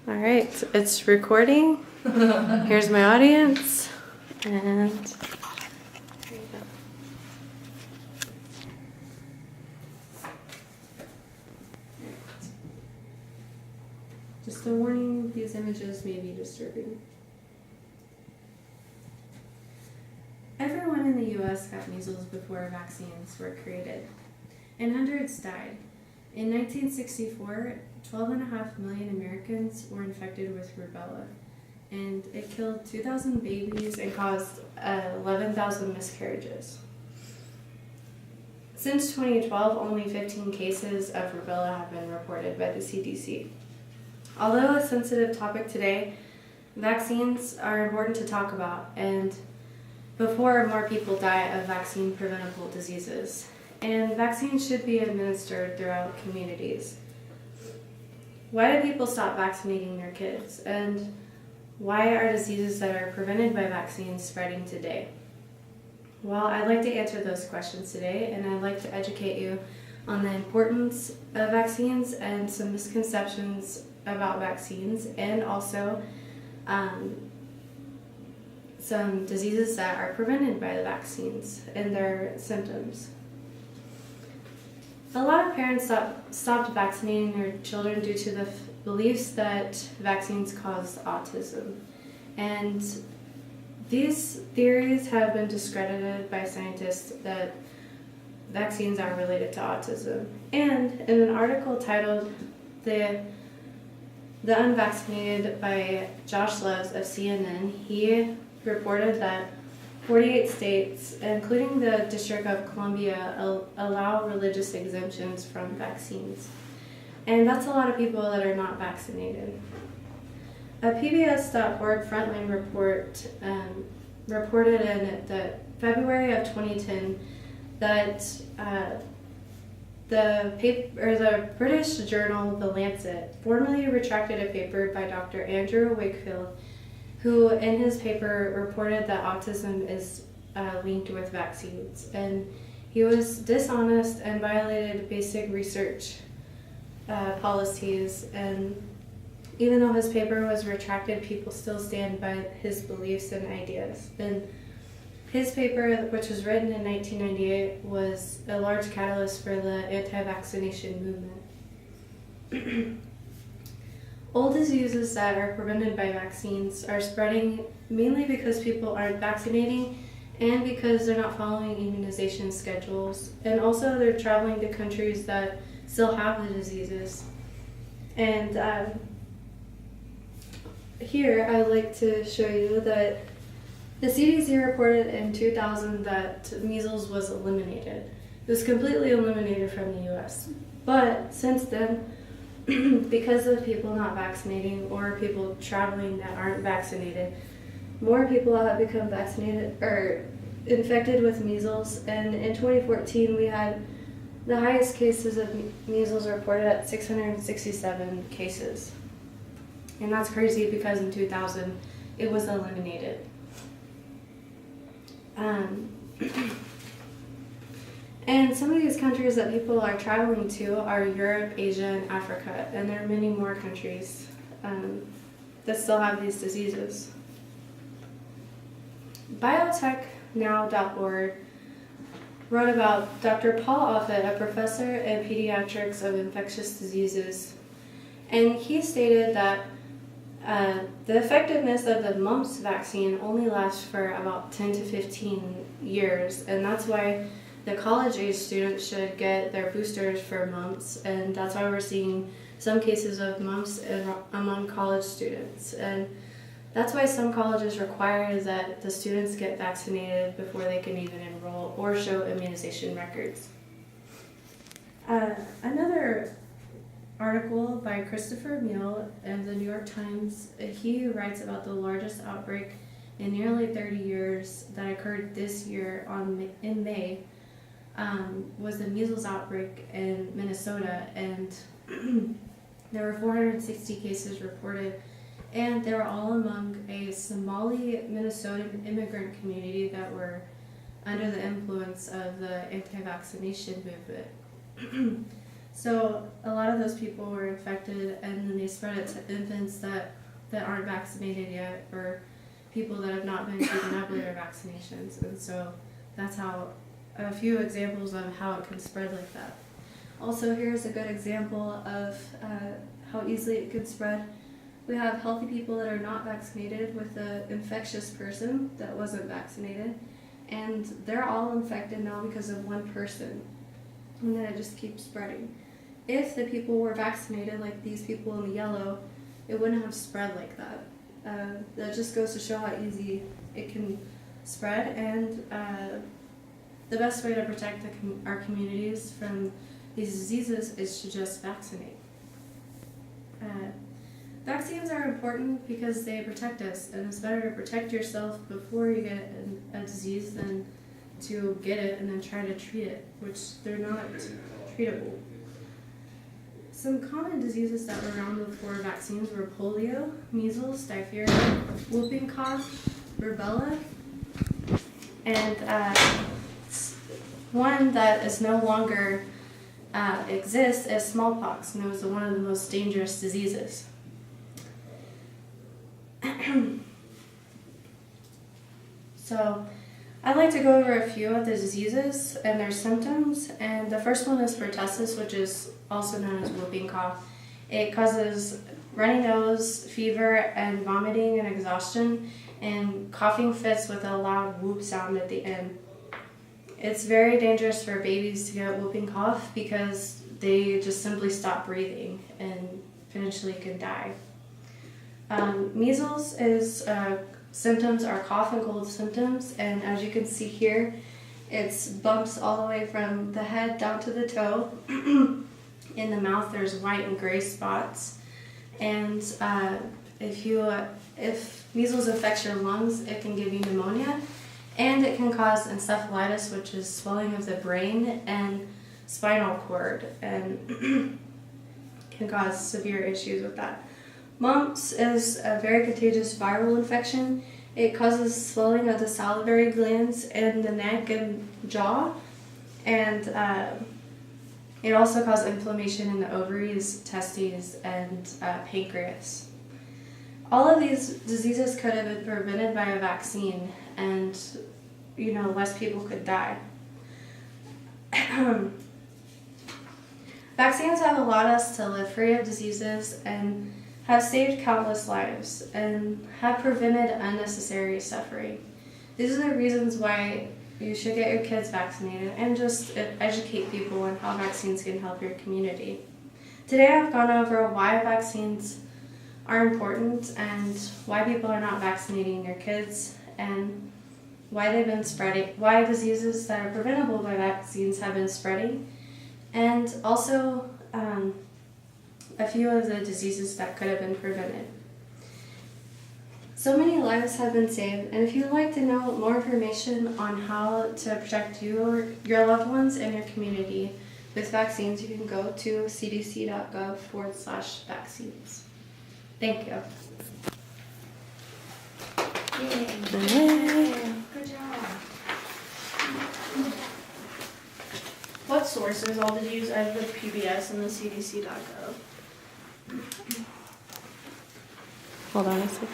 All right, it's recording. Here's my audience, and there you go. Just a warning, these images may be disturbing. Everyone in the U.S. got measles before vaccines were created, and hundreds died. In 1964, 12.5 million Americans were infected with rubella, and it killed 2,000 babies and caused 11,000 miscarriages. Since 2012, only 15 cases of rubella have been reported by the CDC. Although a sensitive topic today, vaccines are important to talk about, and before more people die of vaccine-preventable diseases. And vaccines should be administered throughout communities. Why do people stop vaccinating their kids? And why are diseases that are prevented by vaccines spreading today? Well, I'd like to answer those questions today, and I'd like to educate you on the importance of vaccines and some misconceptions about vaccines, and also some diseases that are prevented by the vaccines and their symptoms. A lot of parents stopped vaccinating their children due to the beliefs that vaccines cause autism. And these theories have been discredited by scientists that vaccines are related to autism. And in an article titled The Unvaccinated by Josh Loves of CNN, he reported that 48 states, including the District of Columbia, allow religious exemptions from vaccines. And that's a lot of people that are not vaccinated. A PBS.org Frontline report reported in February of 2010 that the British journal The Lancet formally retracted a paper by Dr. Andrew Wakefield, who in his paper reported that autism is linked with vaccines. And he was dishonest and violated basic research policies. And even though his paper was retracted, people still stand by his beliefs and ideas. And his paper, which was written in 1998, was a large catalyst for the anti-vaccination movement. Old diseases that are prevented by vaccines are spreading mainly because people aren't vaccinating and because they're not following immunization schedules. And also they're traveling to countries that still have the diseases. And here I'd like to show you that the CDC reported in 2000 that measles was eliminated. It was completely eliminated from the US. But since then, because of people not vaccinating or people traveling that aren't vaccinated, more people have become vaccinated or infected with measles. And in 2014, we had the highest cases of measles reported at 667 cases. And that's crazy because in 2000, it was eliminated. And some of these countries that people are traveling to are Europe, Asia, and Africa, and there are many more countries that still have these diseases. Biotechnow.org wrote about Dr. Paul Offit, a professor in pediatrics of infectious diseases, and he stated that the effectiveness of the mumps vaccine only lasts for about 10 to 15 years, and that's why the college-age students should get their boosters for mumps, and that's why we're seeing some cases of mumps among college students. And that's why some colleges require that the students get vaccinated before they can even enroll or show immunization records. Another article by Christopher Meehl in the New York Times, he writes about the largest outbreak in nearly 30 years that occurred this year in May. Was the measles outbreak in Minnesota, and there were 460 cases reported, and they were all among a Somali Minnesotan immigrant community that were under the influence of the anti-vaccination movement. So a lot of those people were infected, and then they spread it to infants that aren't vaccinated yet, or people that have not been keeping up with their vaccinations. And so that's how a few examples of how it can spread like that. Also, here's a good example of how easily it can spread. We have healthy people that are not vaccinated with an infectious person that wasn't vaccinated, and they're all infected now because of one person, and then it just keeps spreading. If the people were vaccinated, like these people in the yellow, it wouldn't have spread like that. That just goes to show how easy it can spread, and the best way to protect our communities from these diseases is to just vaccinate. Vaccines are important because they protect us, and it's better to protect yourself before you get a disease than to get it and then try to treat it, which they're not treatable. Some common diseases that were around before vaccines were polio, measles, diphtheria, whooping cough, rubella, and one that is no longer exists is smallpox, and it was one of the most dangerous diseases. So I'd like to go over a few of the diseases and their symptoms, and the first one is pertussis, which is also known as whooping cough. It causes runny nose, fever, and vomiting and exhaustion, and coughing fits with a loud whoop sound at the end. It's very dangerous for babies to get whooping cough because they just simply stop breathing and eventually can die. Measles is symptoms are cough and cold symptoms, and as you can see here, it's bumps all the way from the head down to the toe. In the mouth, there's white and gray spots, and if measles affects your lungs, it can give you pneumonia, and it can cause encephalitis, which is swelling of the brain and spinal cord, and can cause severe issues with that. Mumps is a very contagious viral infection. It causes swelling of the salivary glands in the neck and jaw, and it also causes inflammation in the ovaries, testes, and pancreas. All of these diseases could have been prevented by a vaccine, and less people could die. Vaccines have allowed us to live free of diseases and have saved countless lives and have prevented unnecessary suffering. These are the reasons why you should get your kids vaccinated and just educate people on how vaccines can help your community. Today I've gone over why vaccines are important and why people are not vaccinating their kids, and why they've been spreading, why diseases that are preventable by vaccines have been spreading, and also a few of the diseases that could have been prevented. So many lives have been saved, and if you'd like to know more information on how to protect you or your loved ones and your community with vaccines, you can go to cdc.gov/vaccines. Thank you. Yay. Good job. What sources all did you use? I have the PBS and the cdc.gov. Hold on a second.